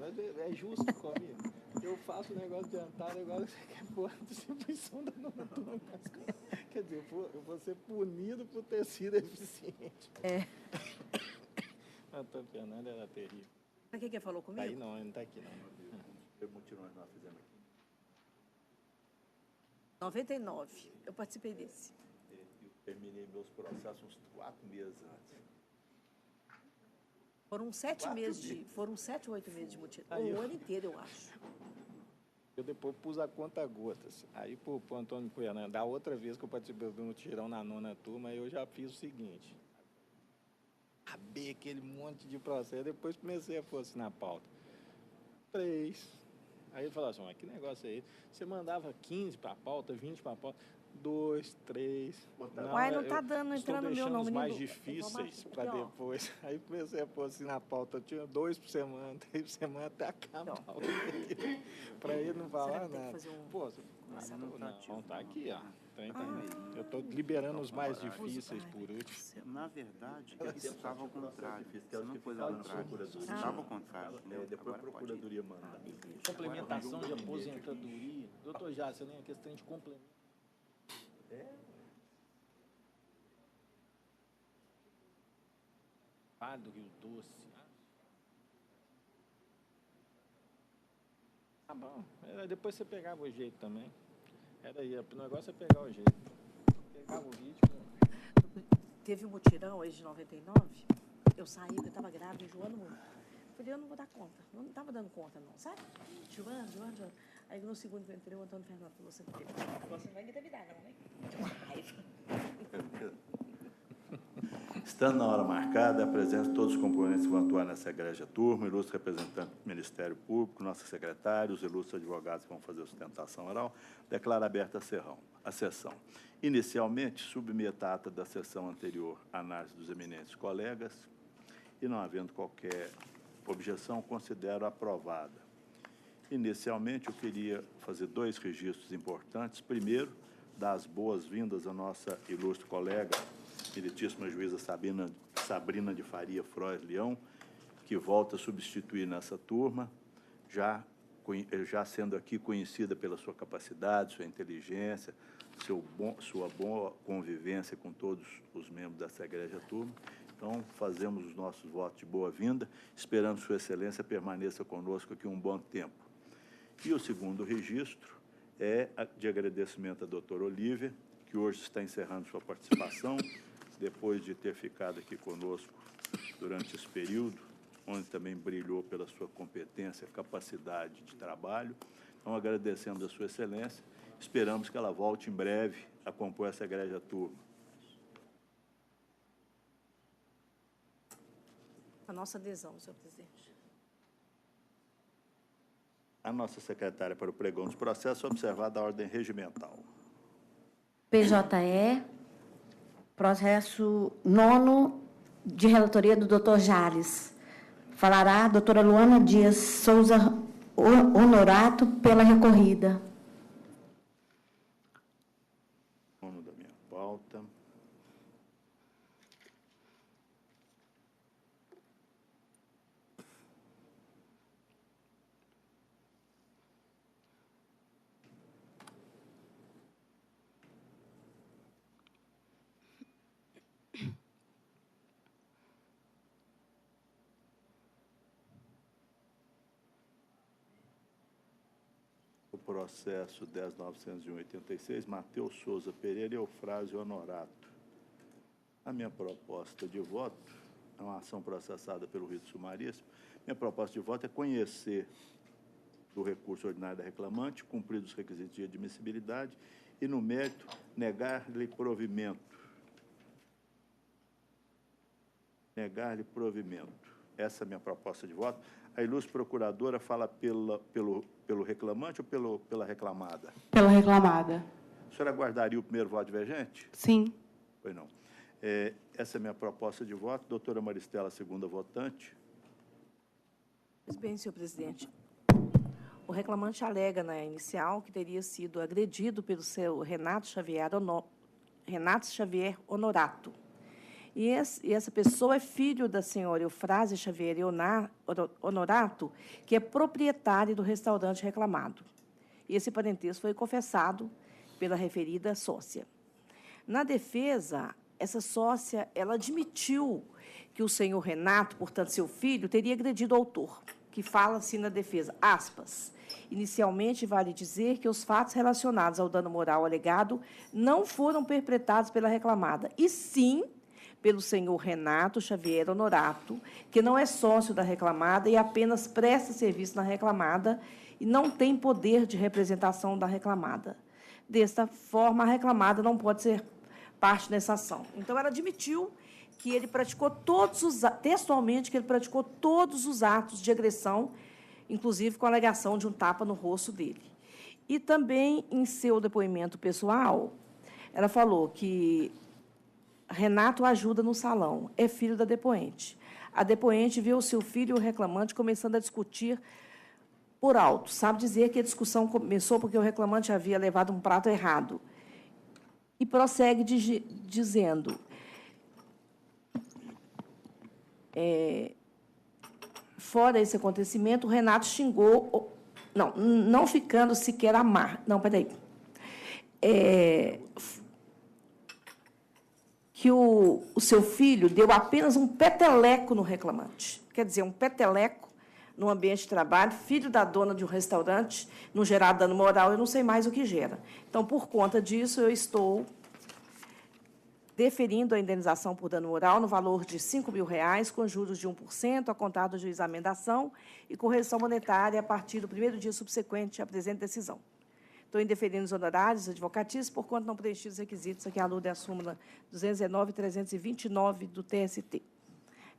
Mas é justo comigo. Eu faço o negócio adiantado, agora você quer pôr a distribuição da nona turma na escola. Quer dizer, eu vou ser punido por ter sido eficiente. A Antônio Fernando era terrível. Para que falou comigo? Aí não, ele não está aqui, não. Eu mutirões nós fizemos aqui. 99, eu participei desse. Eu terminei meus processos uns 4 meses antes. Foram 7 meses foram 7 ou 8 meses de mutirão. Aí Um ano inteiro, eu acho. Eu depois pus a conta gotas. Aí, pro Antônio Fernando, da outra vez que eu participei do mutirão na nona turma, eu já fiz o seguinte. Abri aquele monte de processo, depois comecei a pôr assim na pauta. 3. Aí ele falou assim, mas que negócio é esse? Você mandava 15 para a pauta, 20 para a pauta, 2, 3. Uai, não está dando, entrando no meu nome. Estou deixando os mais difíceis para depois. Aí comecei a pôr assim na pauta. Eu tinha 2 por semana, 3 por semana, até acabar. Para ele não falar nada. Pô, não, tá aqui, ó. Eu estou liberando os mais difíceis por último. Na verdade, isso estava ao contrário. Você não pôs ao contrário. Estava ao contrário. Depois a Procuradoria manda. Complementação de aposentadoria. Doutor Jássio, você lembra que esse trem de complemento? Do Rio Doce. Tá bom. Depois você pegava o jeito também. Era aí, o negócio é pegar o jeito. Pegava o ritmo. Teve um mutirão aí de 99. Eu saí porque eu estava grávida, enjoando muito. Falei, eu não vou dar conta. Não estava dando conta, não, sabe? Joando. Aí no segundo que eu entrei, o Antônio Fernando falou, você não vai engravidar, não, né? De raiva. Estando na hora marcada, apresento todos os componentes que vão atuar nessa egrégia turma, ilustre representante do Ministério Público, nossos secretários, ilustres advogados que vão fazer a sustentação oral. Declaro aberta a sessão. Inicialmente, submeto a ata da sessão anterior à análise dos eminentes colegas e, não havendo qualquer objeção, considero aprovada. Inicialmente, eu queria fazer 2 registros importantes. Primeiro, dar as boas-vindas à nossa ilustre colega, meritíssima juíza Sabrina de Faria Frois Leão, que volta a substituir nessa turma, já sendo aqui conhecida pela sua capacidade, sua inteligência, sua boa convivência com todos os membros dessa egrégia turma. Então, fazemos os nossos votos de boa-vinda, esperando Sua Excelência permaneça conosco aqui um bom tempo. E o segundo registro é de agradecimento à doutora Olívia, que hoje está encerrando sua participação, depois de ter ficado aqui conosco durante esse período, onde também brilhou pela sua competência, capacidade de trabalho. Então, agradecemos a Sua Excelência, esperamos que ela volte em breve a compor essa egrégia turma. A nossa adesão, senhor presidente. A nossa secretária para o pregão dos processos, observada a ordem regimental. PJE, processo 9º de relatoria do doutor Jales. Falará a doutora Luana Dias Souza Honorato pela recorrida. Nome da minha pauta. Processo 10.986, Matheus Souza Pereira e Eufrásio Honorato. A minha proposta de voto é uma ação processada pelo rito sumaríssimo. Minha proposta de voto é conhecer do recurso ordinário da reclamante, cumprir os requisitos de admissibilidade e, no mérito, negar-lhe provimento. Negar-lhe provimento. Essa é a minha proposta de voto. A ilustre procuradora fala pelo reclamante ou pela reclamada? Pela reclamada. A senhora aguardaria o primeiro voto divergente? Sim. Pois não. Essa é a minha proposta de voto. Doutora Maristela, segunda votante. Pois bem, senhor presidente. O reclamante alega na inicial que teria sido agredido pelo seu Renato Xavier Honorato. E essa pessoa é filho da senhora Eufrásia Xavier Honorato, que é proprietária do restaurante reclamado. Esse parentesco foi confessado pela referida sócia. Na defesa, essa sócia ela admitiu que o senhor Renato, portanto, seu filho, teria agredido o autor, que fala assim na defesa, aspas, inicialmente, vale dizer que os fatos relacionados ao dano moral alegado não foram perpetrados pela reclamada, e sim pelo senhor Renato Xavier Honorato, que não é sócio da reclamada e apenas presta serviço na reclamada e não tem poder de representação da reclamada. Desta forma, a reclamada não pode ser parte dessa ação. Então, ela admitiu que ele praticou textualmente, que ele praticou todos os atos de agressão, inclusive com a alegação de um tapa no rosto dele. E também, em seu depoimento pessoal, ela falou que Renato ajuda no salão, é filho da depoente. A depoente viu o seu filho e o reclamante começando a discutir por alto. Sabe dizer que a discussão começou porque o reclamante havia levado um prato errado. E prossegue dizendo... fora esse acontecimento, o Renato xingou... Não ficando sequer amar. Não, peraí. Que o seu filho deu apenas um peteleco no reclamante. Quer dizer, um peteleco no ambiente de trabalho, filho da dona de um restaurante, não gerar dano moral, eu não sei mais o que gera. Então, por conta disso, eu estou deferindo a indenização por dano moral no valor de R$ 5.000, com juros de 1%, a contar do juizamento da ação e correção monetária a partir do primeiro dia subsequente à presente decisão. Estou indeferindo os honorários advocatícios, por quanto não preenchidos os requisitos, aqui à luz da súmula 219 e 329 do TST.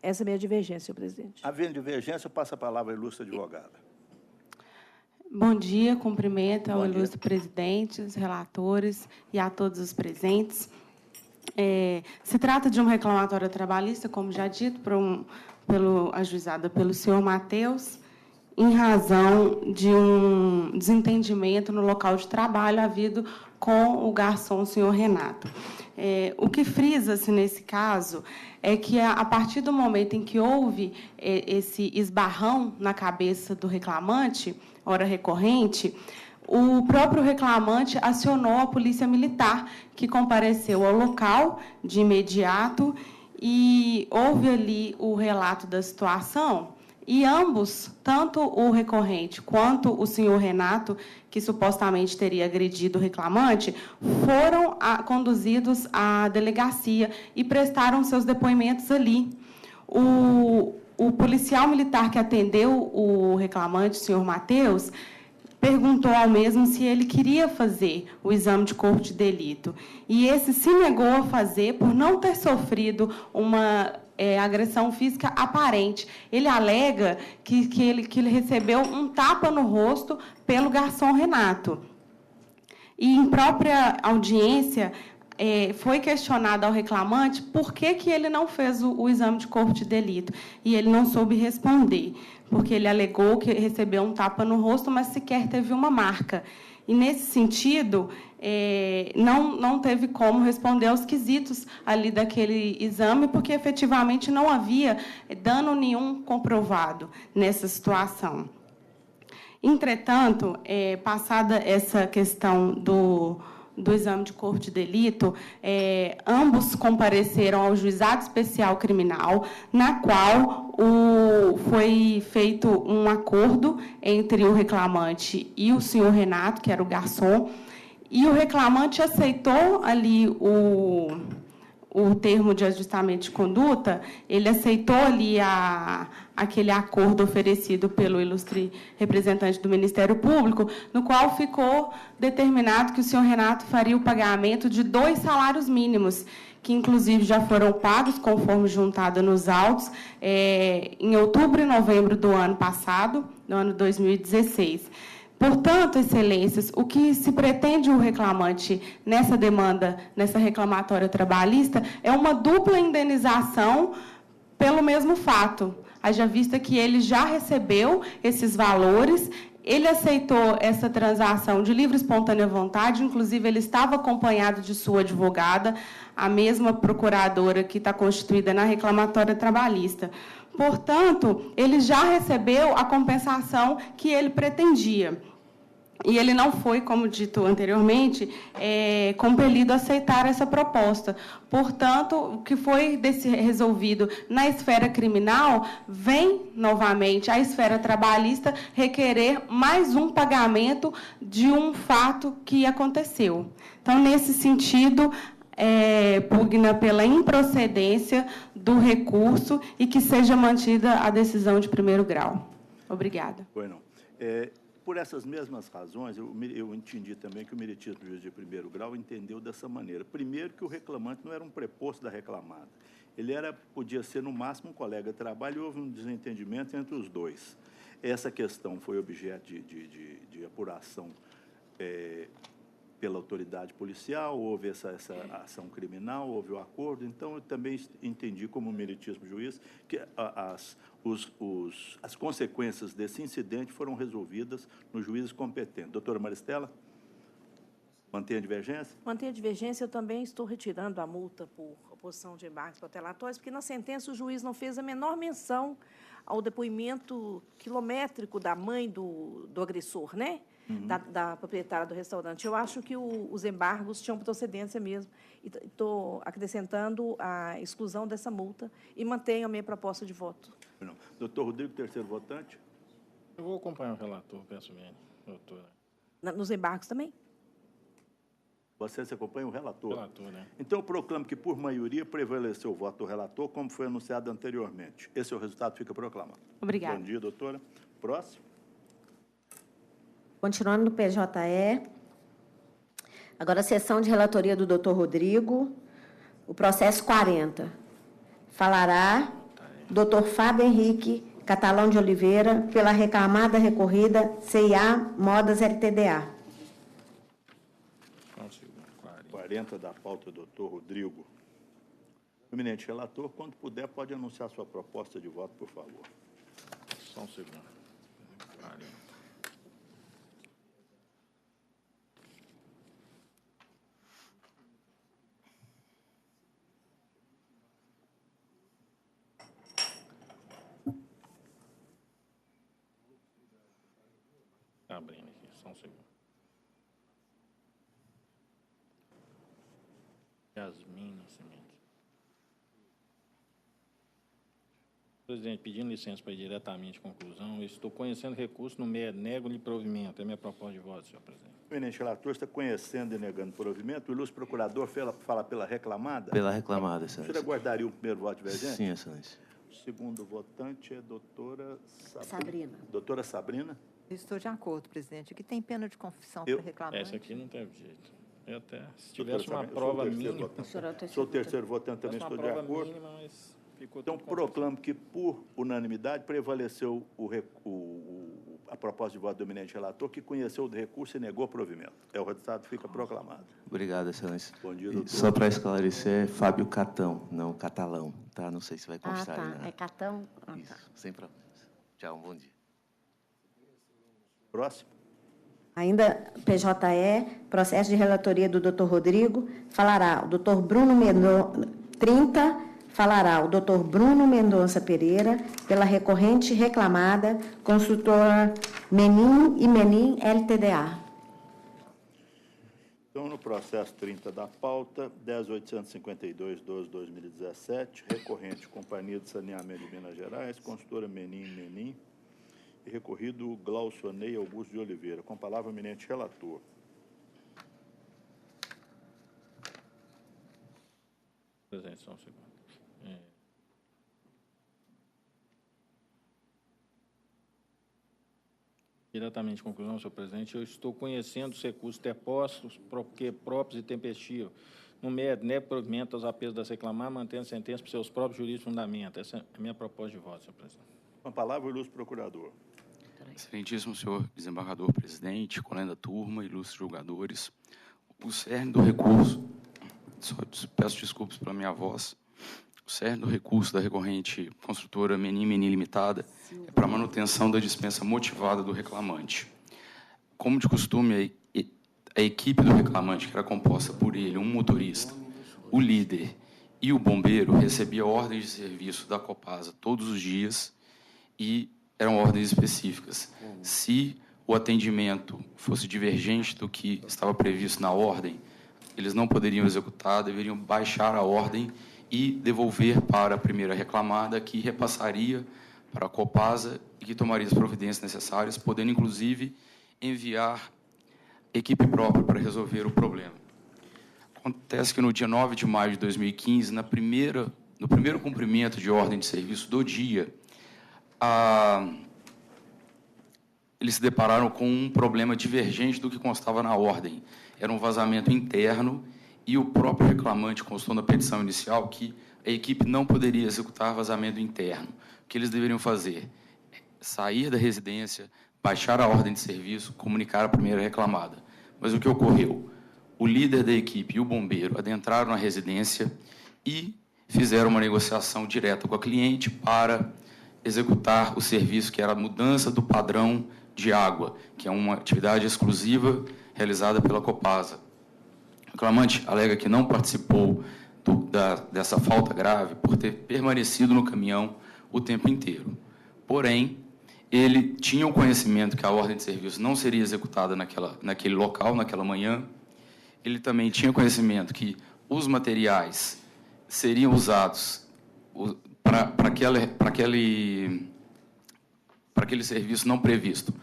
Essa é a minha divergência, senhor presidente. Havendo divergência, eu passo a palavra à ilustre advogada. Bom dia, cumprimento ao ilustre presidente, os relatores e a todos os presentes. Se trata de um reclamatório trabalhista, como já dito, ajuizado pelo senhor Matheus, em razão de um desentendimento no local de trabalho havido com o garçom, o senhor Renato. O que frisa-se nesse caso é que, a partir do momento em que houve esse esbarrão na cabeça do reclamante, ora recorrente, o próprio reclamante acionou a polícia militar, que compareceu ao local de imediato e houve ali o relato da situação. E ambos, tanto o recorrente quanto o senhor Renato, que supostamente teria agredido o reclamante, foram conduzidos à delegacia e prestaram seus depoimentos ali. O policial militar que atendeu o reclamante, o senhor Matheus, perguntou ao mesmo se ele queria fazer o exame de corpo de delito. E esse se negou a fazer por não ter sofrido uma agressão física aparente. Ele alega que ele recebeu um tapa no rosto pelo garçom Renato. E, em própria audiência, foi questionado ao reclamante por que ele não fez o exame de corpo de delito. E ele não soube responder, porque ele alegou que recebeu um tapa no rosto, mas sequer teve uma marca. E, nesse sentido, não teve como responder aos quesitos ali daquele exame, porque, efetivamente, não havia dano nenhum comprovado nessa situação. Entretanto, passada essa questão do exame de corpo de delito, ambos compareceram ao Juizado Especial Criminal, na qual foi feito um acordo entre o reclamante e o senhor Renato, que era o garçom, e o reclamante aceitou ali o termo de ajustamento de conduta, ele aceitou ali aquele acordo oferecido pelo ilustre representante do Ministério Público, no qual ficou determinado que o senhor Renato faria o pagamento de 2 salários mínimos, que, inclusive, já foram pagos, conforme juntado nos autos, em outubro e novembro do ano passado, no ano 2016. Portanto, excelências, o que se pretende o reclamante nessa demanda, nessa reclamatória trabalhista, é uma dupla indenização pelo mesmo fato. Haja vista que ele já recebeu esses valores Ele aceitou essa transação de livre e espontânea vontade, inclusive ele estava acompanhado de sua advogada, a mesma procuradora que está constituída na reclamatória trabalhista. Portanto, ele já recebeu a compensação que ele pretendia. E ele não foi, como dito anteriormente, compelido a aceitar essa proposta. Portanto, o que foi resolvido na esfera criminal vem, novamente, à esfera trabalhista requerer mais um pagamento de um fato que aconteceu. Então, nesse sentido, pugna pela improcedência do recurso e que seja mantida a decisão de primeiro grau. Obrigada. Bueno, por essas mesmas razões, eu entendi também que o meritíssimo juiz de primeiro grau entendeu dessa maneira. Primeiro, que o reclamante não era um preposto da reclamada. Ele podia ser, no máximo, um colega de trabalho, e houve um desentendimento entre os dois. Essa questão foi objeto de apuração pela autoridade policial, houve essa ação criminal, houve o acordo. Então, eu também entendi, como meritíssimo juiz, que as consequências desse incidente foram resolvidas nos juízes competentes. Doutora Maristela, mantém a divergência? Mantém a divergência. Eu também estou retirando a multa por oposição de embargos protelatórios, porque na sentença o juiz não fez a menor menção ao depoimento quilométrico da mãe do agressor, né? Da proprietária do restaurante. Eu acho que os embargos tinham procedência mesmo. E estou acrescentando a exclusão dessa multa e mantenho a minha proposta de voto. Não. Doutor Rodrigo, terceiro votante. Eu vou acompanhar o relator, peço mesmo, doutora. Nos embargos também? Você acompanha o relator? Relator, né? Então, eu proclamo que, por maioria, prevaleceu o voto do relator, como foi anunciado anteriormente. Esse é o resultado, fica proclamado. Obrigada. Bom dia, doutora. Próximo. Continuando no PJE, agora a sessão de relatoria do doutor Rodrigo, o processo 40. Falará doutor Fábio Henrique Catalão de Oliveira, pela reclamada recorrida CIA Modas LTDA. 40 da pauta, doutor Rodrigo. Eminente relator, quando puder, pode anunciar sua proposta de voto, por favor. Só um segundo. 40. Abrindo aqui, só um segundo. Yasmin Nascimento. Presidente, pedindo licença para ir diretamente à conclusão, eu estou conhecendo recurso no MED, nego-lhe provimento. É minha proposta de voto, senhor presidente. O eminente relator está conhecendo e negando provimento. O ilustre procurador fala pela reclamada? Pela reclamada, O excelência. senhor aguardaria o primeiro voto divergente? Sim, excelência. O segundo votante é a doutora Sabrina. Doutora Sabrina? Eu estou de acordo, presidente. Aqui tem pena de confissão para reclamante. Essa aqui não teve jeito. Eu até, se Doutora tivesse uma Sabrina, prova mínima... Sou o terceiro votante, também estou de acordo. Mínima, mas ficou Então, proclamo que, por unanimidade, prevaleceu a proposta de voto do eminente relator, que conheceu o recurso e negou provimento. O resultado fica proclamado. Obrigado, excelência. Bom dia, E doutor. só para esclarecer, é Fábio Catão, não Catalão, tá? Não sei se vai Ah, constar aí, tá. né? É Catão? Ah, tá. Isso, sem problemas. Tchau, um bom dia. Próximo. Ainda PJE, processo de relatoria do doutor Rodrigo, falará o doutor Bruno Mendonça, 30, falará o doutor Bruno Mendonça Pereira, pela recorrente reclamada, consultora Menin e Menin LTDA. Então, no processo 30 da pauta, 10.852/2017, recorrente Companhia de Saneamento de Minas Gerais, consultora Menin e recorrido Glaucio Ney Augusto de Oliveira. Com a palavra, o eminente relator. Presidente, só um segundo. Diretamente conclusão, senhor presidente, eu estou conhecendo os recursos interpostos, porque próprios e tempestivos, no MED, nego provimento aos apelos das reclamar, mantendo a sentença por seus próprios jurídicos fundamentos. Essa é a minha proposta de voto, senhor presidente. Com a palavra, o ilustre procurador. Excelentíssimo senhor desembargador presidente, colega da turma, ilustres julgadores, o cerne do recurso, peço desculpas pela minha voz, o cerne do recurso da recorrente construtora Menin Limitada é para manutenção da dispensa motivada do reclamante. como de costume, a equipe do reclamante, que era composta por ele, um motorista, o líder e o bombeiro, recebia ordens de serviço da Copasa todos os dias e eram ordens específicas. Se o atendimento fosse divergente do que estava previsto na ordem, eles não poderiam executar, deveriam baixar a ordem e devolver para a primeira reclamada, que repassaria para a Copasa e que tomaria as providências necessárias, podendo, inclusive, enviar equipe própria para resolver o problema. Acontece que, no dia 9 de maio de 2015, no primeiro cumprimento de ordem de serviço do dia, eles se depararam com um problema divergente do que constava na ordem. Era um vazamento interno e o próprio reclamante constou na petição inicial que a equipe não poderia executar vazamento interno. O que eles deveriam fazer? Sair da residência, baixar a ordem de serviço, comunicar a primeira reclamada. Mas o que ocorreu? O líder da equipe e o bombeiro adentraram na residência e fizeram uma negociação direta com a cliente para executar o serviço, que era a mudança do padrão de água, que é uma atividade exclusiva realizada pela Copasa. O reclamante alega que não participou dessa falta grave por ter permanecido no caminhão o tempo inteiro. Porém, ele tinha o conhecimento que a ordem de serviço não seria executada naquele local, naquela manhã. Ele também tinha conhecimento que os materiais seriam usados para aquele serviço não previsto.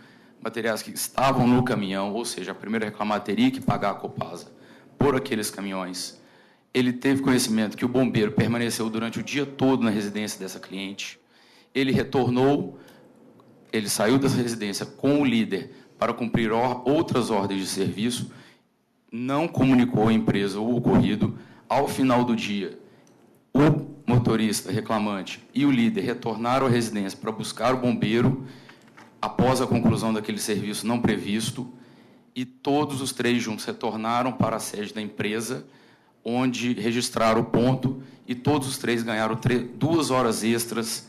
Materiais que estavam no caminhão, ou seja, a primeira reclamada teria que pagar a Copasa por aqueles caminhões. Ele teve conhecimento que o bombeiro permaneceu durante o dia todo na residência dessa cliente. Ele retornou, ele saiu da residência com o líder para cumprir outras ordens de serviço, não comunicou à empresa o ocorrido. Ao final do dia, o motorista reclamante e o líder retornaram à residência para buscar o bombeiro após a conclusão daquele serviço não previsto, e todos os três juntos retornaram para a sede da empresa, onde registraram o ponto, e todos os três ganharam 2 horas extras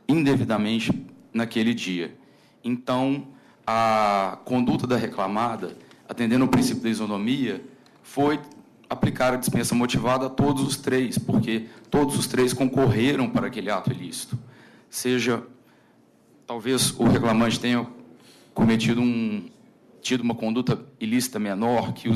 indevidamente naquele dia. Então, a conduta da reclamada, atendendo ao princípio da isonomia, foi aplicar a dispensa motivada a todos os três, porque todos os três concorreram para aquele ato ilícito. Seja, talvez o reclamante tenha tido uma conduta ilícita menor que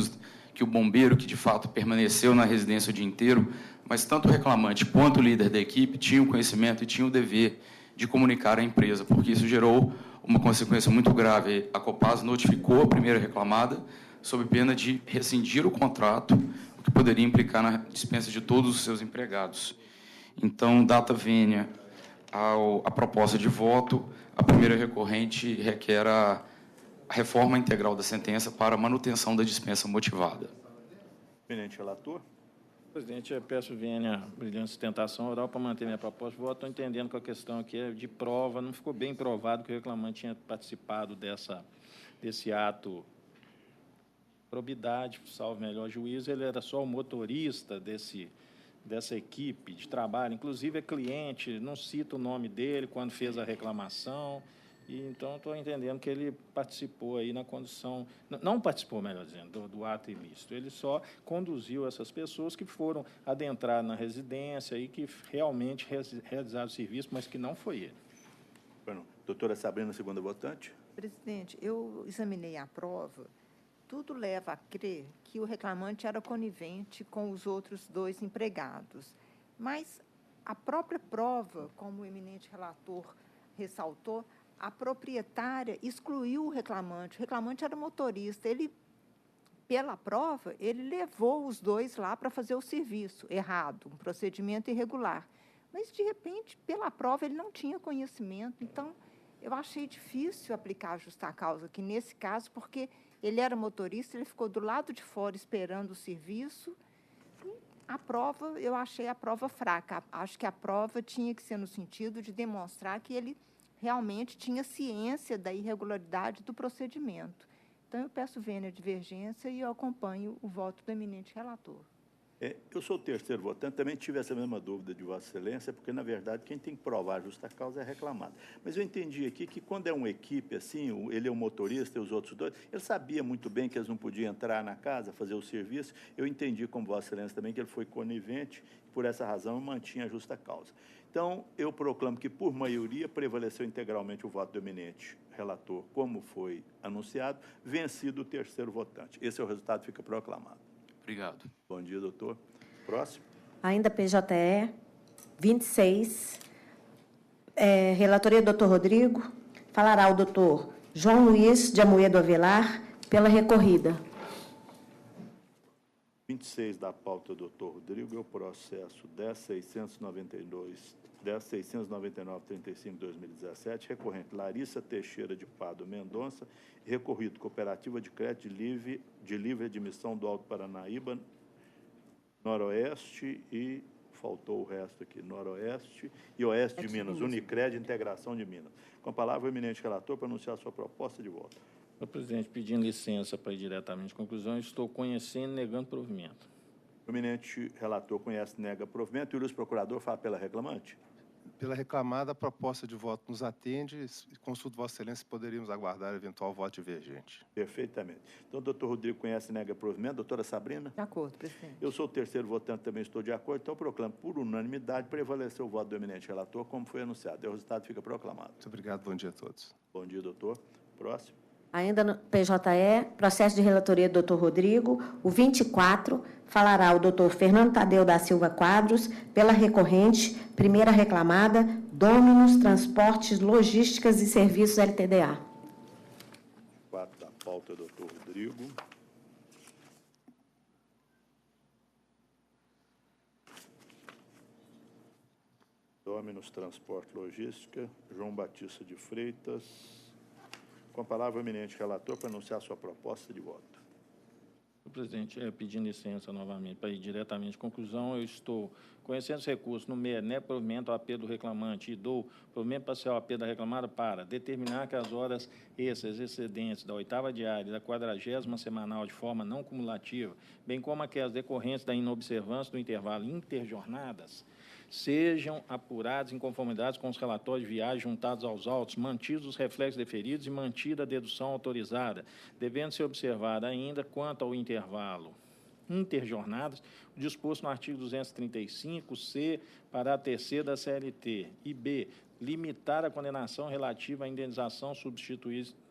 o bombeiro, que de fato permaneceu na residência o dia inteiro, mas tanto o reclamante quanto o líder da equipe tinham conhecimento e tinham o dever de comunicar à empresa, porque isso gerou uma consequência muito grave. A Copasa notificou a primeira reclamada sob pena de rescindir o contrato, o que poderia implicar na dispensa de todos os seus empregados. Então, data vênia a proposta de voto, a primeira recorrente requer a reforma integral da sentença para manutenção da dispensa motivada. Eminente relator. Presidente, eu peço vênia brilhante sustentação oral para manter minha proposta de voto. Estou entendendo que a questão aqui é de prova, não ficou bem provado que o reclamante tinha participado desse ato. Probidade, salvo melhor juízo, ele era só o motorista dessa equipe de trabalho, inclusive é cliente, não cita o nome dele quando fez a reclamação, e então estou entendendo que ele participou aí na condução, não participou, melhor dizendo, do ato ilícito, ele só conduziu essas pessoas que foram adentrar na residência e que realmente realizaram o serviço, mas que não foi ele. Bueno, doutora Sabrina, segunda votante. Presidente, eu examinei a prova. Tudo leva a crer que o reclamante era conivente com os outros 2 empregados. Mas a própria prova, como o eminente relator ressaltou, a proprietária excluiu o reclamante. O reclamante era motorista. Ele, pela prova, ele levou os 2 lá para fazer o serviço errado, um procedimento irregular. Mas, de repente, pela prova, ele não tinha conhecimento. Então, eu achei difícil aplicar a justa causa aqui nesse caso, porque ele era motorista, ele ficou do lado de fora esperando o serviço. E a prova, eu achei a prova fraca. Acho que a prova tinha que ser no sentido de demonstrar que ele realmente tinha ciência da irregularidade do procedimento. Então, eu peço vênia divergência e eu acompanho o voto do eminente relator. Eu sou o terceiro votante, também tive essa mesma dúvida de Vossa Excelência, porque, na verdade, quem tem que provar a justa causa é reclamado. Mas eu entendi aqui que, quando é uma equipe assim, ele é o motorista e os outros dois, ele sabia muito bem que eles não podiam entrar na casa, fazer o serviço. Eu entendi, como Vossa Excelência também, que ele foi conivente, e, por essa razão, mantinha a justa causa. Então, eu proclamo que, por maioria, prevaleceu integralmente o voto do eminente relator, como foi anunciado, vencido o terceiro votante. Esse é o resultado, fica proclamado. Obrigado. Bom dia, doutor. Próximo. Ainda PJE 26, relatoria do doutor Rodrigo. Falará o doutor João Luiz de Amoedo Avelar, pela recorrida. 26 da pauta do doutor Rodrigo é o processo 10.699/35/2017, recorrente Larissa Teixeira de Pado Mendonça, recorrido Cooperativa de Crédito de livre admissão do Alto Paranaíba, Noroeste e, faltou o resto aqui, Noroeste e Oeste de Minas, Unicred, Integração de Minas. Com a palavra, o eminente relator para anunciar a sua proposta de voto. Senhor presidente, pedindo licença para ir diretamente à conclusão, estou conhecendo e negando provimento. O eminente relator conhece e nega provimento e o ilustre procurador fala pela reclamante. Pela reclamada, a proposta de voto nos atende. Consulto Vossa Excelência se poderíamos aguardar eventual voto divergente. Perfeitamente. Então, o doutor Rodrigo conhece e nega provimento. Doutora Sabrina? De acordo, presidente. Eu sou o terceiro votante, também estou de acordo. Então, proclamo por unanimidade prevaleceu o voto do eminente relator, como foi anunciado. O resultado fica proclamado. Muito obrigado. Bom dia a todos. Bom dia, doutor. Próximo. Ainda no PJE, processo de relatoria do doutor Rodrigo, o 24, falará o doutor Fernando Tadeu da Silva Quadros, pela recorrente, primeira reclamada, Dominus Transportes, Logísticas e Serviços LTDA. 4 da pauta, doutor Rodrigo. Dominus Transporte Logística, João Batista de Freitas. Com a palavra, o eminente relator para anunciar a sua proposta de voto. Senhor presidente, pedindo licença novamente para ir diretamente à conclusão, eu estou conhecendo os recursos no MER, provimento ao apelo do reclamante e dou provimento parcial ao apelo da reclamada para determinar que as horas extras excedentes da 8ª diária e da 40ª semanal de forma não cumulativa, bem como aquelas decorrentes da inobservância do intervalo interjornadas, sejam apurados em conformidade com os relatórios de viagem juntados aos autos, mantidos os reflexos deferidos e mantida a dedução autorizada, devendo ser observada ainda, quanto ao intervalo interjornadas, o disposto no artigo 235-C, parágrafo 3º da CLT, e B, limitar a condenação relativa à indenização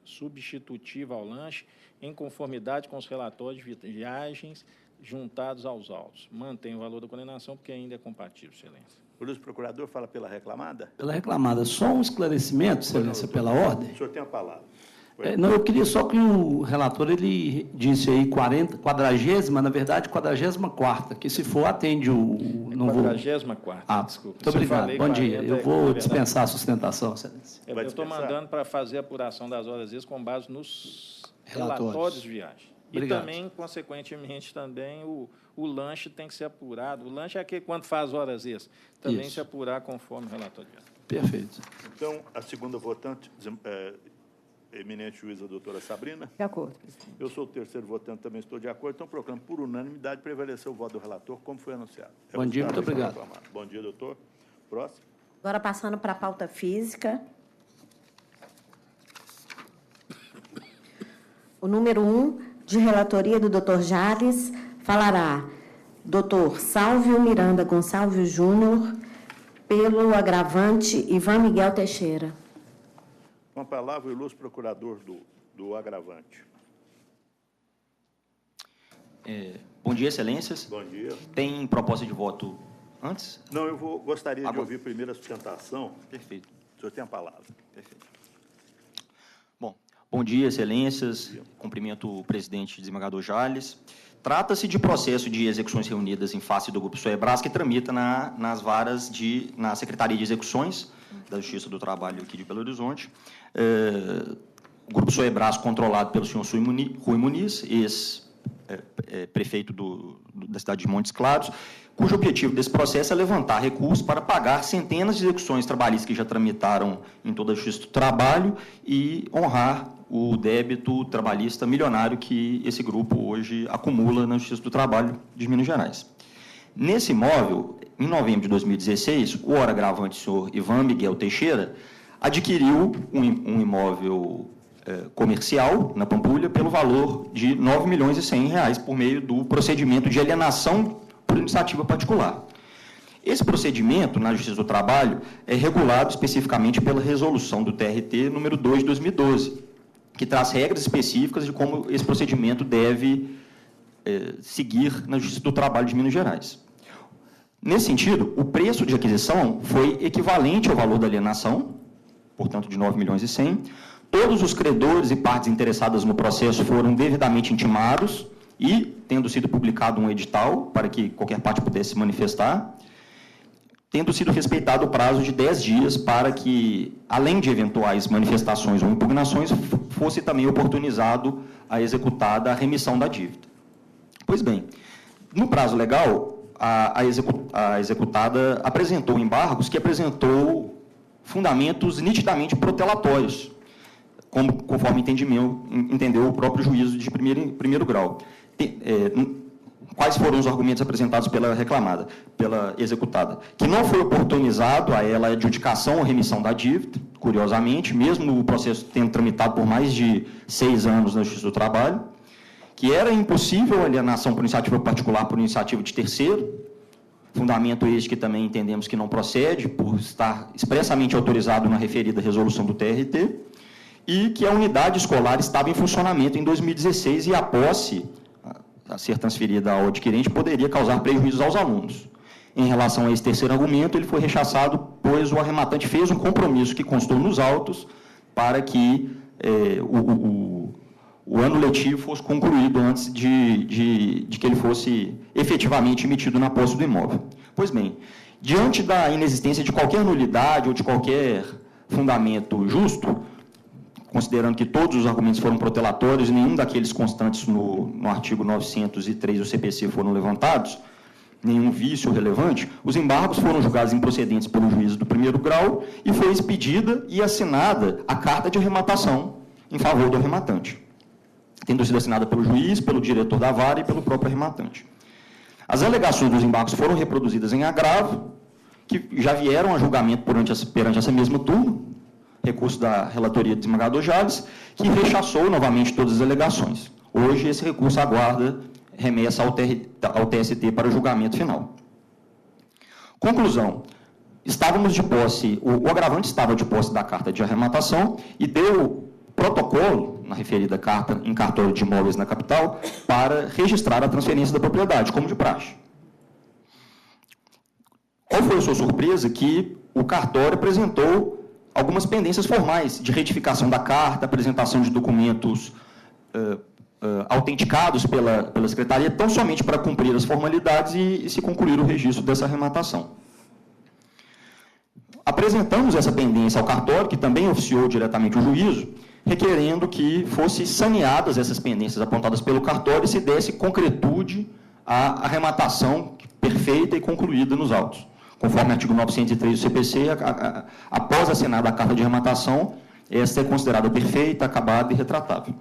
substitutiva ao lanche em conformidade com os relatórios de viagens juntados aos autos. Mantém o valor da condenação, porque ainda é compatível, excelência. O ilustre procurador fala pela reclamada? Pela reclamada. Só um esclarecimento, excelência, pela ordem. O senhor tem a palavra. Não, eu queria só que o relator, ele disse aí 40ª, na verdade, 44ª, que se for, atende o... 44ª, desculpa. Muito obrigado. Bom dia. Eu vou dispensar a sustentação, excelência. Eu estou mandando para fazer a apuração das horas extras com base nos relatórios de viagem. Obrigado. E também, consequentemente, também o lanche tem que ser apurado. O lanche é aquele quando faz horas extras. Também se apurar conforme o relatório de viagem. Perfeito. Então, a segunda votante, eminente juíza, doutora Sabrina. De acordo, presidente. Eu sou o terceiro votante, também estou de acordo. Então, proclamo por unanimidade prevaleceu o voto do relator, como foi anunciado. Bom dia, muito obrigado. Bom dia, doutor. Próximo. Agora, passando para a pauta física. O número 1, de relatoria do doutor Jales, falará doutor Sálvio Miranda Gonçalves Júnior, pelo agravante Ivan Miguel Teixeira. Com a palavra, o ilustre procurador do agravante. Bom dia, excelências. Bom dia. Tem proposta de voto antes? Não, eu gostaria de ouvir primeiro a sustentação. Perfeito. O senhor tem a palavra. Perfeito. Bom dia, excelências. Cumprimento o presidente desembargador Jales. Trata-se de processo de execuções reunidas em face do Grupo Soebras, que tramita nas varas na Secretaria de Execuções da Justiça do Trabalho aqui de Belo Horizonte. O Grupo Soebras, controlado pelo senhor Rui Muniz, ex-prefeito da cidade de Montes Claros, cujo objetivo desse processo é levantar recursos para pagar centenas de execuções trabalhistas que já tramitaram em toda a Justiça do Trabalho e honrar o débito trabalhista milionário que esse grupo hoje acumula na Justiça do Trabalho de Minas Gerais. Nesse imóvel, em novembro de 2016, o ora agravante, o senhor Ivan Miguel Teixeira, adquiriu um imóvel comercial na Pampulha pelo valor de R$ 9.100.000 por meio do procedimento de alienação por iniciativa particular. Esse procedimento, na Justiça do Trabalho, é regulado especificamente pela resolução do TRT número 2 de 2012, que traz regras específicas de como esse procedimento deve seguir na Justiça do Trabalho de Minas Gerais. Nesse sentido, o preço de aquisição foi equivalente ao valor da alienação, portanto, de R$ 9.100.000. Todos os credores e partes interessadas no processo foram devidamente intimados e, tendo sido publicado um edital para que qualquer parte pudesse se manifestar, tendo sido respeitado o prazo de 10 dias para que, além de eventuais manifestações ou impugnações, fosse também oportunizado a executada a remissão da dívida. Pois bem, no prazo legal, a executada apresentou embargos que apresentou fundamentos nitidamente protelatórios, conforme entendeu o próprio juízo de primeiro grau. Quais foram os argumentos apresentados pela reclamada, pela executada? Que não foi oportunizado a ela a adjudicação ou remissão da dívida, curiosamente, mesmo o processo tendo tramitado por mais de 6 anos na Justiça do Trabalho, que era impossível a alienação por iniciativa particular por iniciativa de terceiro, fundamento este que também entendemos que não procede, por estar expressamente autorizado na referida resolução do TRT, e que a unidade escolar estava em funcionamento em 2016 e a posse a ser transferida ao adquirente poderia causar prejuízos aos alunos. Em relação a esse terceiro argumento, ele foi rechaçado, pois o arrematante fez um compromisso que constou nos autos para que o ano letivo fosse concluído antes de que ele fosse efetivamente emitido na posse do imóvel. Pois bem, diante da inexistência de qualquer nulidade ou de qualquer fundamento justo, considerando que todos os argumentos foram protelatórios e nenhum daqueles constantes no artigo 903 do CPC foram levantados, nenhum vício relevante, os embargos foram julgados improcedentes pelo juízo do primeiro grau e foi expedida e assinada a carta de arrematação em favor do arrematante, tendo sido assinada pelo juiz, pelo diretor da vara e pelo próprio arrematante. As alegações dos embargos foram reproduzidas em agravo, que já vieram a julgamento perante essa mesma turma, recurso da relatoria do desembargador Jales, que rechaçou novamente todas as alegações. Hoje, esse recurso aguarda remessa ao TST para o julgamento final. Conclusão. O agravante estava de posse da carta de arrematação e deu protocolo, na referida carta, em cartório de imóveis na capital, para registrar a transferência da propriedade, como de praxe. Qual foi a sua surpresa? Que o cartório apresentou algumas pendências formais de retificação da carta, apresentação de documentos autenticados pela Secretaria, tão somente para cumprir as formalidades e se concluir o registro dessa arrematação. Apresentamos essa pendência ao cartório, que também oficiou diretamente o juízo, requerendo que fossem saneadas essas pendências apontadas pelo cartório e se desse concretude à arrematação perfeita e concluída nos autos. Conforme o artigo 903 do CPC, após assinada a carta de arrematação, esta é considerada perfeita, acabada e retratável.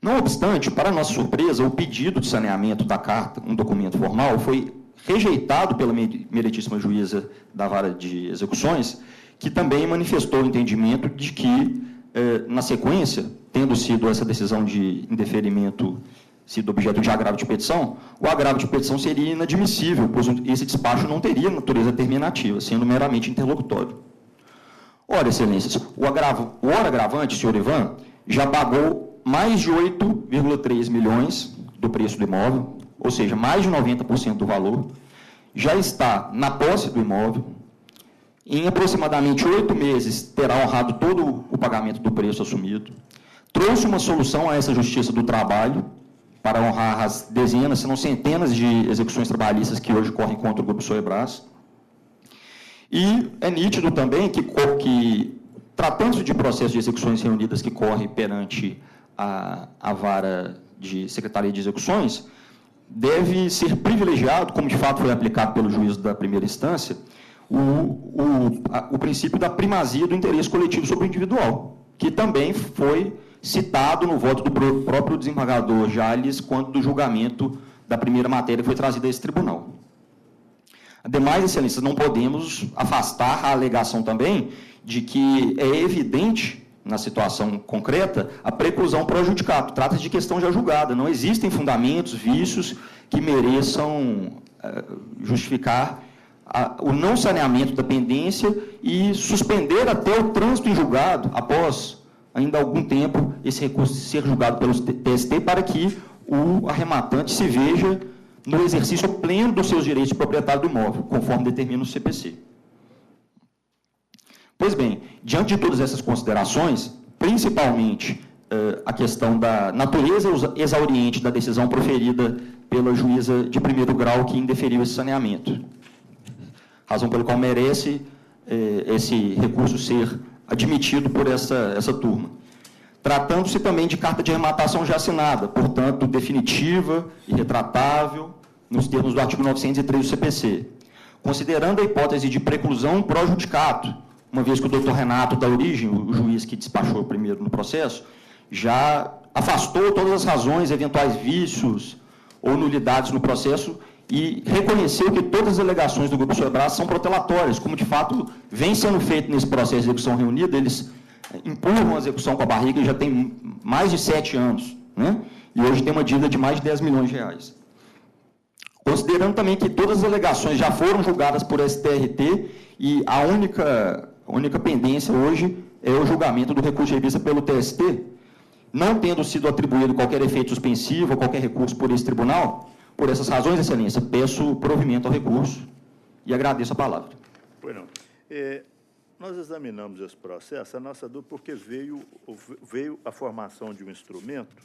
Não obstante, para nossa surpresa, o pedido de saneamento da carta, um documento formal, foi rejeitado pela meritíssima juíza da vara de execuções, que também manifestou o entendimento de que, na sequência, tendo sido essa decisão de indeferimento sido objeto de agravo de petição, o agravo de petição seria inadmissível, pois esse despacho não teria natureza terminativa, sendo meramente interlocutório. Ora, excelências, o ora agravante, senhor Ivan, já pagou mais de 8,3 milhões do preço do imóvel, ou seja, mais de 90% do valor, já está na posse do imóvel, em aproximadamente 8 meses terá honrado todo o pagamento do preço assumido, trouxe uma solução a essa Justiça do Trabalho, para honrar as dezenas, se não centenas de execuções trabalhistas que hoje correm contra o Grupo Soebras. E é nítido também que tratando-se de processo de execuções reunidas que corre perante a vara de Secretaria de Execuções, deve ser privilegiado, como de fato foi aplicado pelo juízo da primeira instância, o princípio da primazia do interesse coletivo sobre o individual, que também foi citado no voto do próprio desembargador Jales quanto do julgamento da primeira matéria que foi trazida a esse tribunal. Ademais, excelências, não podemos afastar a alegação também de que é evidente, na situação concreta, a preclusão pro judicato. Trata-se de questão já julgada. Não existem fundamentos, vícios que mereçam justificar o não saneamento da pendência e suspender até o trânsito em julgado, após ainda algum tempo esse recurso ser julgado pelo TST, para que o arrematante se veja no exercício pleno dos seus direitos de proprietário do imóvel, conforme determina o CPC. Pois bem, diante de todas essas considerações, principalmente a questão da natureza exauriente da decisão proferida pela juíza de primeiro grau que indeferiu esse saneamento, razão pela qual merece esse recurso ser admitido por essa turma. Tratando-se também de carta de arrematação já assinada, portanto, definitiva e retratável, nos termos do artigo 903 do CPC. Considerando a hipótese de preclusão pro judicato, uma vez que o doutor Renato da Origem, o juiz que despachou primeiro no processo, já afastou todas as razões, eventuais vícios ou nulidades no processo e reconheceu que todas as alegações do Grupo Soebras são protelatórias, como de fato vem sendo feito nesse processo de execução reunida. Eles empurram a execução com a barriga e já tem mais de 7 anos, né? E hoje tem uma dívida de mais de 10 milhões de reais. Considerando também que todas as alegações já foram julgadas por STRT e a única pendência hoje é o julgamento do recurso de revista pelo TST, não tendo sido atribuído qualquer efeito suspensivo ou qualquer recurso por esse tribunal, por essas razões, excelência, peço provimento ao recurso e agradeço a palavra. Pois não. Nós examinamos esse processo, a nossa dúvida, porque veio a formação de um instrumento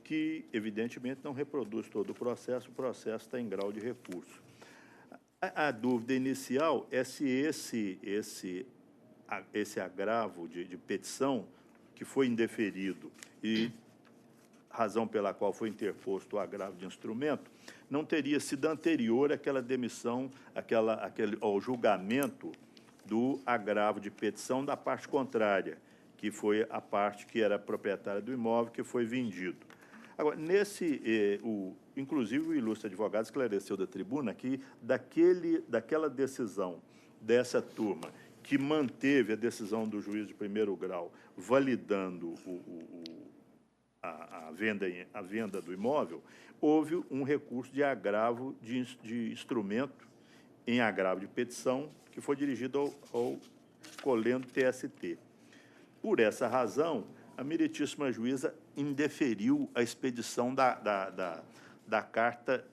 que, evidentemente, não reproduz todo o processo está em grau de recurso. A dúvida inicial é se esse agravo de petição, que foi indeferido e razão pela qual foi interposto o agravo de instrumento, não teria sido anterior àquela demissão, ao julgamento do agravo de petição da parte contrária, que foi a parte que era proprietária do imóvel, que foi vendido. Agora, inclusive o ilustre advogado esclareceu da tribuna que daquela decisão dessa turma, que manteve a decisão do juiz de primeiro grau, validando a venda do imóvel, houve um recurso de agravo de instrumento em agravo de petição, que foi dirigido ao colendo TST. Por essa razão, a meritíssima juíza indeferiu a expedição da carta,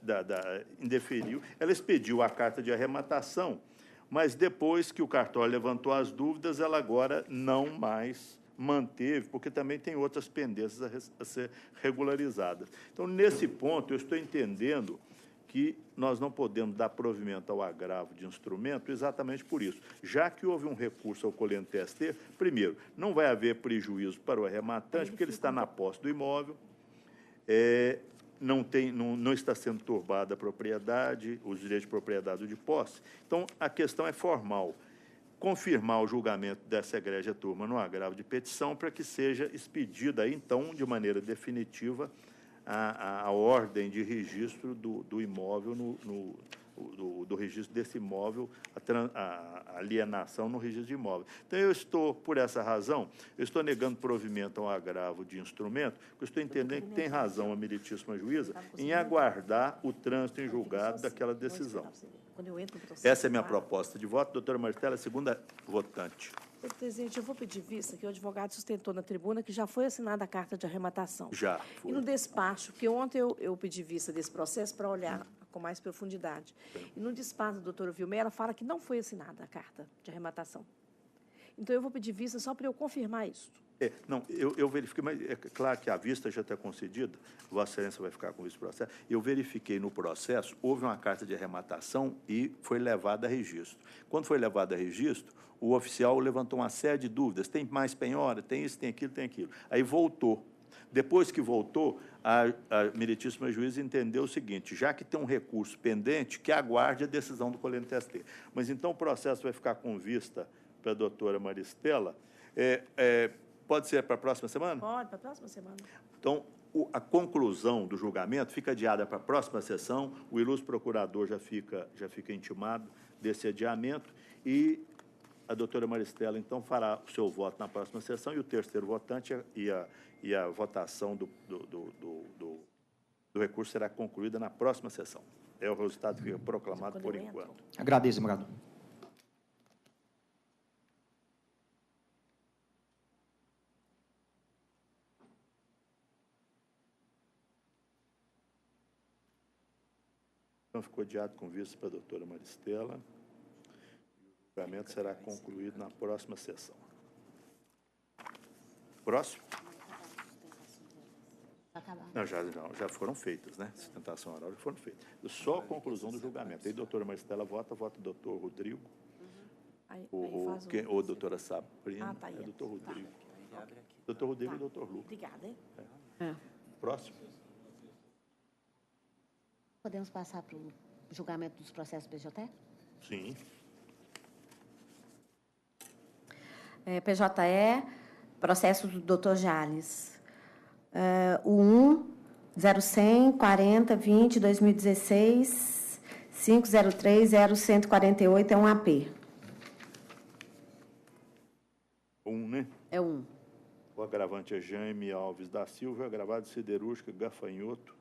indeferiu, ela expediu a carta de arrematação, mas depois que o cartório levantou as dúvidas, ela agora não mais manteve, porque também tem outras pendências a ser regularizadas. Então, nesse ponto, eu estou entendendo que nós não podemos dar provimento ao agravo de instrumento exatamente por isso. Já que houve um recurso ao colhendo TST, primeiro, não vai haver prejuízo para o arrematante, porque ele está na posse do imóvel, não está sendo turbada a propriedade, os direitos de propriedade ou de posse. Então, a questão é formal. Confirmar o julgamento dessa egrégia turma no agravo de petição para que seja expedida, aí, então, de maneira definitiva, a ordem de registro do imóvel, do registro desse imóvel, a alienação no registro de imóvel. Então, eu estou, por essa razão, eu estou negando provimento ao agravo de instrumento, porque eu estou entendendo que tem razão a meritíssima juíza em aguardar o trânsito em julgado daquela decisão. Essa é a minha proposta de voto. Doutora Maristela, segunda votante. Presidente, eu vou pedir vista que o advogado sustentou na tribuna que já foi assinada a carta de arrematação. Já foi. E no despacho, porque ontem eu pedi vista desse processo para olhar com mais profundidade. E no despacho da doutora Vilmé, ela fala que não foi assinada a carta de arrematação. Então, eu vou pedir vista só para eu confirmar isso. Não, eu verifiquei, mas é claro que a vista já está concedida, Vossa Excelência vai ficar com esse processo. Eu verifiquei no processo, houve uma carta de arrematação e foi levada a registro. Quando foi levada a registro, o oficial levantou uma série de dúvidas. Tem mais penhora? Tem isso, tem aquilo, tem aquilo. Aí voltou. Depois que voltou, a meritíssima juíza entendeu o seguinte: já que tem um recurso pendente, que aguarde a decisão do colhendo TST. Mas então o processo vai ficar com vista para a doutora Maristela. Pode ser para a próxima semana? Pode, para a próxima semana. Então, a conclusão do julgamento fica adiada para a próxima sessão, o ilustre procurador já fica intimado desse adiamento e a doutora Maristela, então, fará o seu voto na próxima sessão e o terceiro votante e a votação do recurso será concluída na próxima sessão. É o resultado que fica proclamado por enquanto. Agradeço, desembargador. Então, ficou adiado com vista para a doutora Maristela. O julgamento será concluído na próxima sessão. Próximo? Não, já foram feitas, né? Sustentação oral já foram feitas. Só a conclusão do julgamento. Aí, doutora Maristela vota o doutor Rodrigo. Ou doutora Sabrina. Tá aí. É doutor Rodrigo. Doutor Rodrigo e doutor Lucas. Obrigada, hein? Próximo. Podemos passar para o julgamento dos processos PJE? Sim. PJE, processo do Dr. Jales. O 1, 0100, 40, 20, 2016, 503, 0148, é um AP. Né? É 1. O agravante é Jaime Alves da Silva, o agravado siderúrgica Gafanhoto,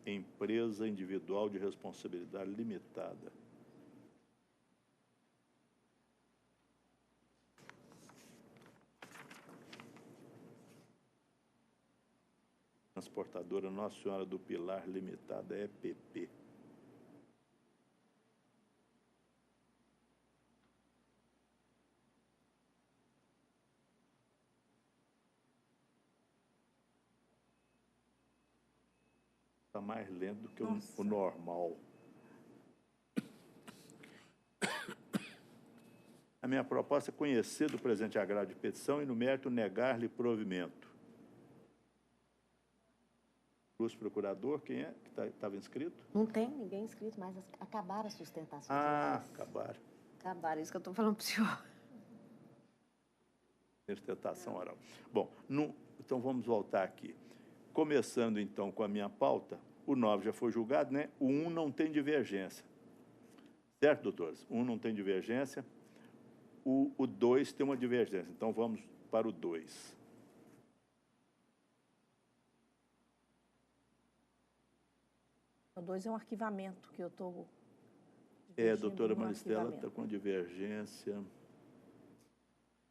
empresa individual de responsabilidade limitada. Transportadora Nossa Senhora do Pilar Limitada, EPP. Está mais lento do que o normal. A minha proposta é conhecer do presente agravo de petição e, no mérito, negar-lhe provimento. Ilustre procurador, quem é que estava inscrito? Não tem ninguém inscrito, mas acabaram as sustentações. Acabaram. Acabaram, isso que eu estou falando para o senhor. Sustentação oral. Bom, então vamos voltar aqui. Começando, então, com a minha pauta, o 9 já foi julgado, né? O 1 não tem divergência. Certo, doutores? O 1 não tem divergência. O 2 tem uma divergência. Então, vamos para o 2. O 2 é um arquivamento que eu estou... Doutora Maristela está com divergência.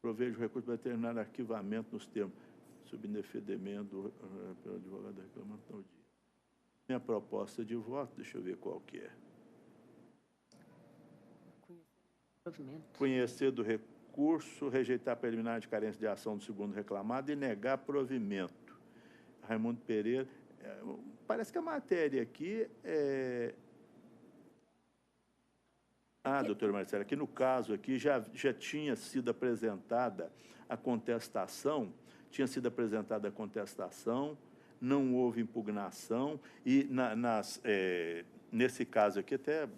Provejo o recurso para determinar arquivamento nos termos subindefendimento pelo advogado reclamante no dia. Minha proposta de voto, deixa eu ver qual que é. Conhecer do recurso, rejeitar preliminar de carência de ação do segundo reclamado e negar provimento. Raimundo Pereira, parece que a matéria aqui é... doutora Marcela, aqui no caso aqui já tinha sido apresentada a contestação, não houve impugnação e nesse caso aqui até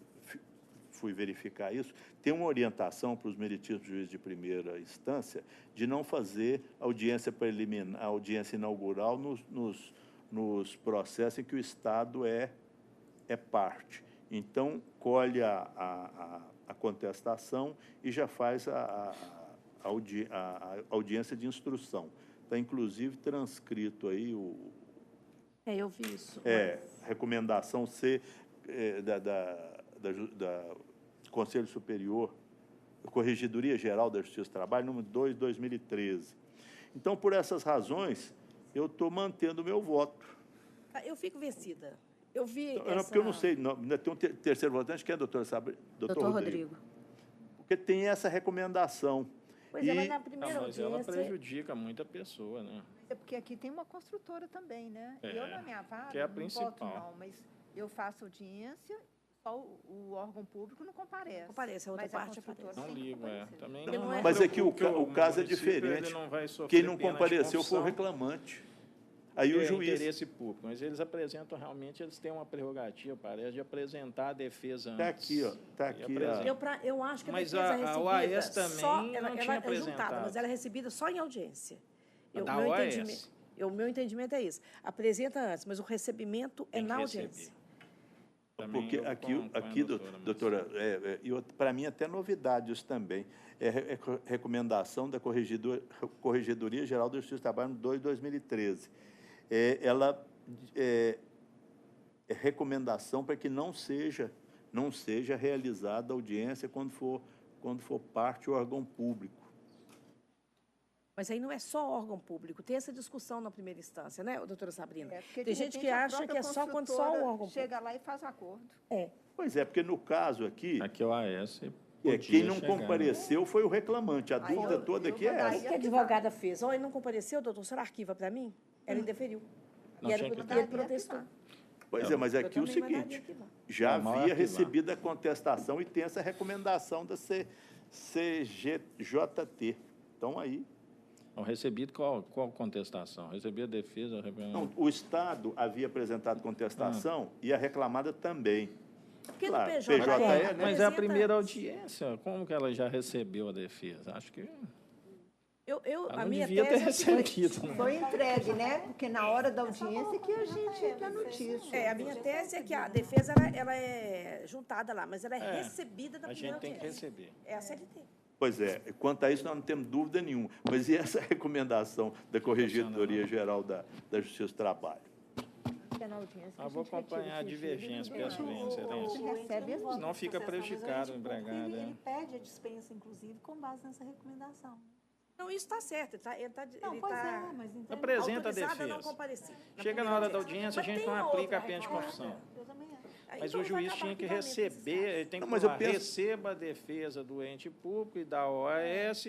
fui verificar isso, tem uma orientação para os meritíssimos juízes de primeira instância de não fazer audiência preliminar, audiência inaugural nos processos em que o Estado é parte. Então, colhe a contestação e já faz a audiência de instrução. Está, inclusive, transcrito aí o... eu vi isso. Recomendação C da Conselho Superior, Corregedoria Geral da Justiça do Trabalho, número 2, 2013. Então, por essas razões, eu estou mantendo o meu voto. Eu fico vencida. Eu vi porque eu não sei, tem um terceiro votante, que é a doutora Sabrina? Doutor Rodrigo. Porque tem essa recomendação. Pois mas na primeira audiência... ela prejudica muita pessoa, né? É porque aqui tem uma construtora também, né? Eu, na minha vara, que é a não principal. voto não, mas eu faço audiência, só o órgão público não comparece. Comparece, a outra parte aparece. Não ligo, também mas aqui o caso é diferente. Quem não compareceu foi o reclamante. Aí o juiz... interesse público, mas eles apresentam realmente, eles têm uma prerrogativa, parece, de apresentar a defesa antes. Está aqui, ó. Está aqui. Eu acho que a mas defesa recebida... a OAS também só, não ela tinha é apresentado. juntada, mas ela é recebida só em audiência. Da OAS? O meu entendimento é esse. Apresenta antes, mas o recebimento é na audiência. Porque aqui doutora, para mim até novidade isso também, é recomendação da Corregedoria Geral da Justiça do Trabalho no 2 de 2013. Ela é recomendação para que não seja realizada audiência quando for parte órgão público. Mas aí não é só órgão público, tem essa discussão na primeira instância, né, doutora Sabrina? Tem gente que acha que é só quando só o órgão chega lá e faz acordo. Pois é, porque no caso aqui... Aqui o AS... quem não compareceu foi o reclamante. A dúvida toda aqui é essa. O que a advogada fez? Ele não compareceu, doutor, o senhor arquiva para mim? Ela indeferiu. E ele protestou. Pois é, mas aqui é o seguinte, já havia recebido a contestação e tem essa recomendação da CGJT. Então, aí... Recebido qual contestação? Recebi a defesa... Não, o Estado havia apresentado contestação e a reclamada também. Porque claro, no PJE, mas é a primeira audiência. Como que ela já recebeu a defesa? Acho que... a minha devia ter tese recebido. Foi entregue, né? Porque na hora da audiência que a gente dá notícia. A minha tese é que a defesa ela é juntada lá, mas ela é recebida da primeira audiência. A gente tem que receber. É a CLT. Pois é, quanto a isso nós não temos dúvida nenhuma. Mas e essa recomendação da Corregedoria Geral da Justiça do Trabalho? Vou acompanhar a divergência, peço excelência. Senão fica prejudicado o empregado. Ele pede a dispensa, inclusive, com base nessa recomendação. Não, isso está certo. Ele está mas apresenta a defesa. Chega na hora da audiência, a gente não aplica a pena de confissão. Mas o juiz tinha que receber, ele tem que falar, receba a defesa do ente público e da OAS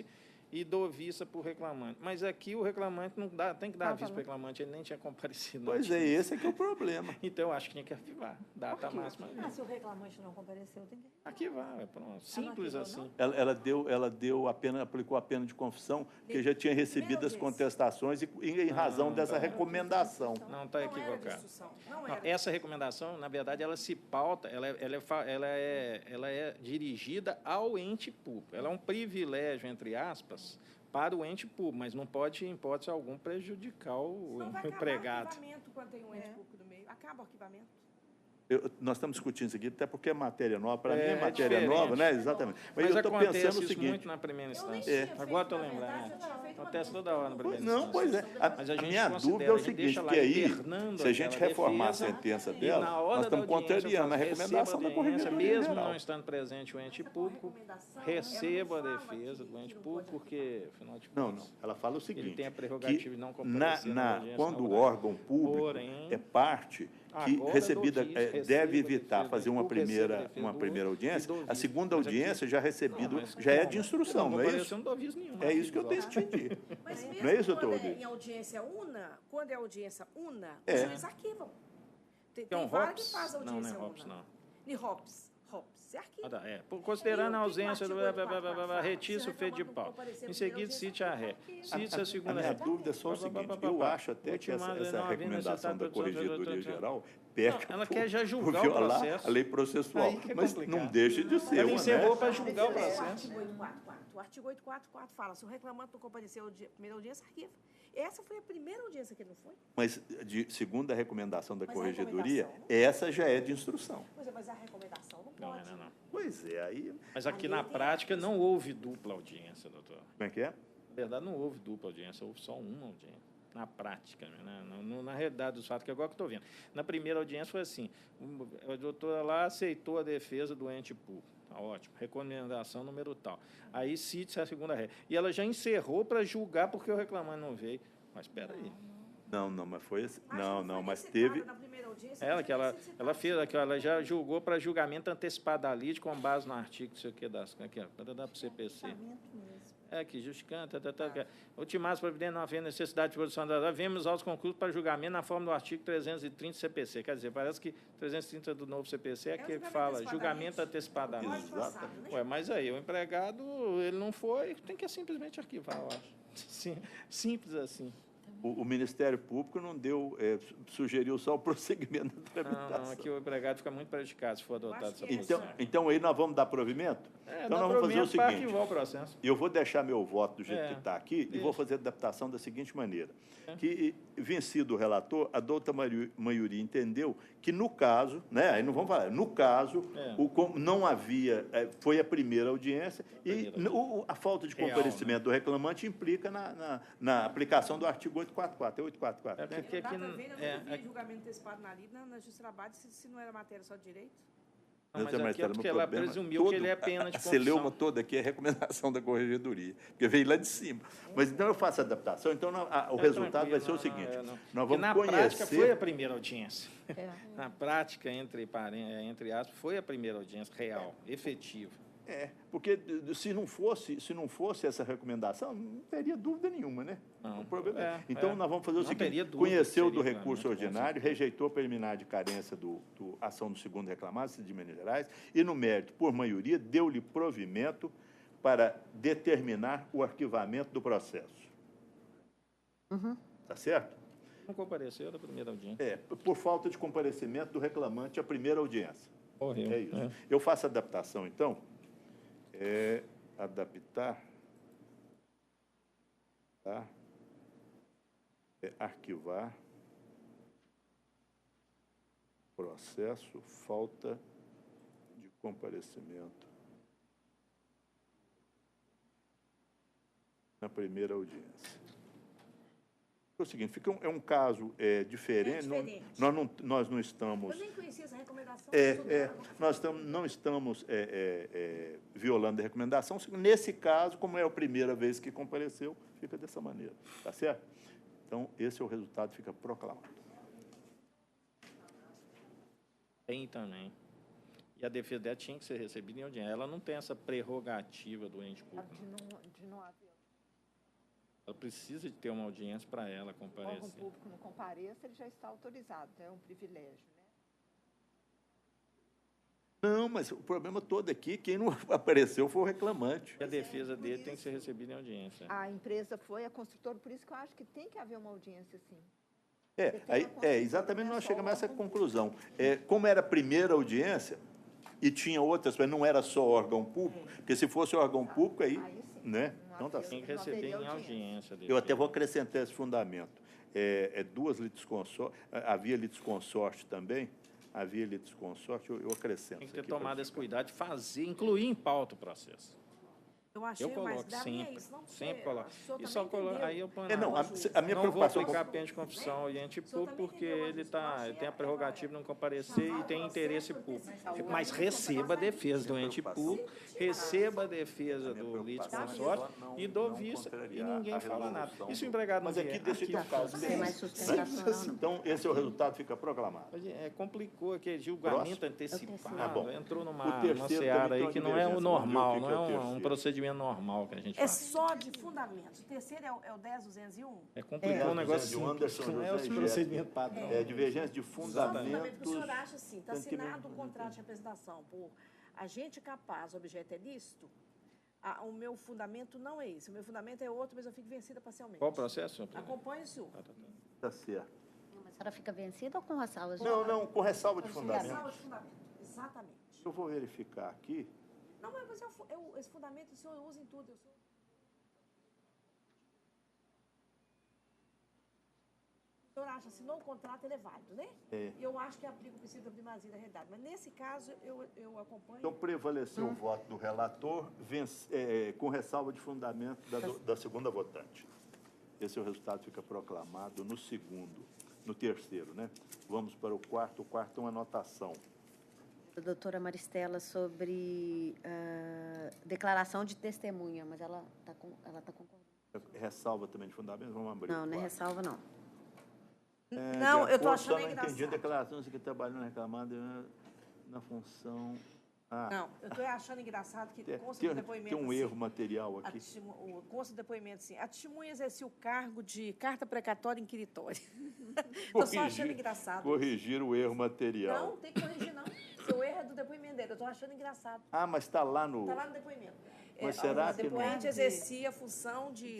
e dou vista para o reclamante. Mas aqui o reclamante não dá, tem que dar vista para o reclamante, ele nem tinha comparecido. Pois é, esse é que é o problema. Então, eu acho que tinha que arquivar, data máxima. Se o reclamante não compareceu, tem que arquivar, pronto. Simples assim. Ela deu a pena, aplicou a pena de confissão, que já tinha recebido as contestações e em razão dessa recomendação. Não, está equivocado. Essa recomendação, na verdade, ela se pauta, ela é dirigida ao ente público. Ela é um privilégio, entre aspas, para o ente público, mas não pode, em hipótese algum, prejudicar o empregado. Acaba o arquivamento quando tem um ente público no meio. Acaba o arquivamento. Nós estamos discutindo isso aqui, até porque é matéria nova. Para mim é matéria nova, né? Exatamente. Mas eu estou pensando o seguinte... muito na primeira instância. Agora estou lembrando. Acontece toda hora na primeira instância. Não, pois é. Mas a minha dúvida é o seguinte, que aí, se a gente reformar a sentença dela, nós estamos contrariando a recomendação da Corregedoria Mesmo não estando presente o ente público, receba a defesa do ente público, porque, afinal de contas... Não. Ela fala o seguinte, ele tem a prerrogativa de não comparecer quando o órgão público é parte... que recebida deve evitar fazer uma primeira audiência, a segunda audiência já recebido, já é de instrução, não é isso? É isso que eu entendi. Não é isso, doutor Rodrigo? Em audiência una, quando é audiência una, os juízes arquivam. Tem vara que faz audiência una. E Hobbs, você arquiva. Considerando a ausência do retiço feito de pau. Em seguida, cite a ré. Cite a segunda ré. A minha dúvida é só o seguinte, eu acho até que essa recomendação da Corregedoria Geral peca ela quer já julgar por violar o processo. a lei processual, mas não deixa de ser. Ela encerrou para julgar o processo. O artigo 844 fala, se o reclamante não compareceu à primeira audiência, arquiva. Essa foi a primeira audiência que ele não foi. Mas, segundo a recomendação da Corregedoria, essa já é de instrução. Mas a recomendação não pode. Não. Pois é, aí... Mas aqui na prática não houve dupla audiência, doutor. Como é que é? Na verdade, não houve dupla audiência, houve só uma audiência. Na prática, né? Na realidade dos fatos, que é agora que estou vendo. Na primeira audiência foi assim, a doutora lá aceitou a defesa do ente público. Tá ótimo. Recomendação número tal. Aí cite a segunda ré. E ela já encerrou para julgar porque o reclamante não veio. Mas espera aí. Não, mas foi assim. Mas teve... Ela fez aqui, ela já julgou para julgamento antecipado da lide com base no artigo, não sei o que, aqui, para dar para o CPC. Que justificando, ultimados providência não havendo necessidade de produção da vemos aos conclusos para julgamento na forma do artigo 330 do CPC. Quer dizer, parece que 330 do novo CPC é aquele que fala julgamento antecipadamente. Mas aí, o empregado, ele não foi, tem que simplesmente arquivar, eu acho. Simples assim. O Ministério Público não deu, sugeriu só o prosseguimento da tramitação. Não, aqui o empregado fica muito prejudicado se for adotado essa posição. Então, aí nós vamos dar provimento? Então, nós vamos fazer o seguinte, arquivar o processo. eu vou deixar meu voto do jeito que está aqui e vou fazer a adaptação da seguinte maneira, que, vencido o relator, a douta maioria entendeu que, no caso, né, aí não vamos falar, no caso, não havia, foi a primeira audiência e a falta de comparecimento do reclamante implica na aplicação do artigo 844, é 844. Eu estava vendo, eu não vi julgamento antecipado na lida, na Justiça do Trabalho, se não era matéria só de direito. Não, mas aqui é porque ela presumiu que ele é pena de confissão. A celeuma toda aqui é recomendação da corregedoria, porque veio lá de cima. Mas então eu faço a adaptação, então o resultado vai ser o seguinte, nós vamos conhecer... Na prática foi a primeira audiência. Na prática, entre aspas, foi a primeira audiência real, efetiva. Porque se não fosse essa recomendação, não teria dúvida nenhuma, né? Não, o problema então, nós vamos fazer o seguinte, conheceu do recurso ordinário, rejeitou a preliminar de carência do ação do segundo reclamado, de Minas Gerais, e no mérito, por maioria, deu-lhe provimento para determinar o arquivamento do processo. Tá certo? Não compareceu da primeira audiência. Por falta de comparecimento do reclamante à primeira audiência. Correu. É isso. Eu faço a adaptação, então, adaptar, tá? Arquivar, processo, falta de comparecimento na primeira audiência. É o seguinte, é um caso diferente, nós não estamos... Eu nem conhecia essa recomendação. Nós não estamos violando a recomendação. Nesse caso, como é a primeira vez que compareceu, fica dessa maneira. Tá certo? Então, esse é o resultado, fica proclamado. Tem também. E a defesa dela tinha que ser recebida em audiência. Ela não tem essa prerrogativa do ente público. De não haver. Ela precisa de ter uma audiência para ela comparecer. O órgão público não compareça, ele já está autorizado, é um privilégio, né? Não, mas o problema todo aqui, quem não apareceu foi o reclamante. E a defesa dele tem que ser recebida em audiência. A empresa foi, a construtora, por isso que eu acho que tem que haver uma audiência, sim. Exatamente, nós chegamos a essa conclusão. Como era a primeira audiência, e tinha outras, mas não era só órgão público, porque se fosse órgão público, aí né? Então, tá. Tem que receber em audiência. Eu até vou acrescentar esse fundamento. Duas litisconsórcio, havia litisconsórcio também, eu acrescento. Tem que ter tomado esse cuidado de fazer, incluir em pauta o processo. Eu achei, coloco mas sempre, isso não sempre coloco. E só coloco, aí eu ponho a minha não preocupação vou aplicar pena de confissão ao ente público porque ele tem a prerrogativa de não comparecer e tem interesse público. Mas receba a defesa do ente público, receba a defesa do litisconsórcio e do vista e ninguém fala nada. E se o empregado não vier? Mas aqui decide o caso. Então, esse é o resultado, fica proclamado. Complicou aquele julgamento antecipado, entrou numa seara aí que não é o normal, não é um procedimento normal que a gente faz. Só de fundamentos. O terceiro é o 10.201? Complicou um negócio não é o procedimento padrão. Divergência de fundamentos. O senhor acha assim, está assinado o contrato de representação por agente capaz, o objeto é lícito, o meu fundamento não é esse. O meu fundamento é outro, mas eu fico vencida parcialmente. Qual o processo, senhor? Acompanhe o senhor. Está certo. Mas a senhora fica vencida ou com ressalva de fundamento? Não, com ressalva de fundamento. Ressalva de fundamento, exatamente. Eu vou verificar aqui. Não, mas esse fundamento o senhor usa em tudo. O senhor acha, assinou o contrato, ele é válido, né? E eu acho que aplica o princípio da primazia da realidade. Mas, nesse caso, eu acompanho... Então, prevaleceu o voto do relator com ressalva de fundamento da segunda votante. Esse é o resultado, fica proclamado no terceiro, né? Vamos para o quarto. O quarto é uma anotação. Doutora Maristela, sobre declaração de testemunha, mas ela está concordando. Ressalva também de fundamento? Vamos abrir. Não, não é ressalva, não. Não, eu estou achando engraçado. Entendi a declaração, você que trabalhou reclamando na função... Não, eu estou achando engraçado que consta do depoimento... Tem um erro material aqui. Consta do depoimento, assim, a testemunha exercia o cargo de carta precatória inquiritória. Estou só achando engraçado. Corrigir o erro material. Não, tem que corrigir, não. Seu erro é do depoimento dele, eu estou achando engraçado. Mas está lá no... Está lá no depoimento. Mas será que o depoente exercia a função de...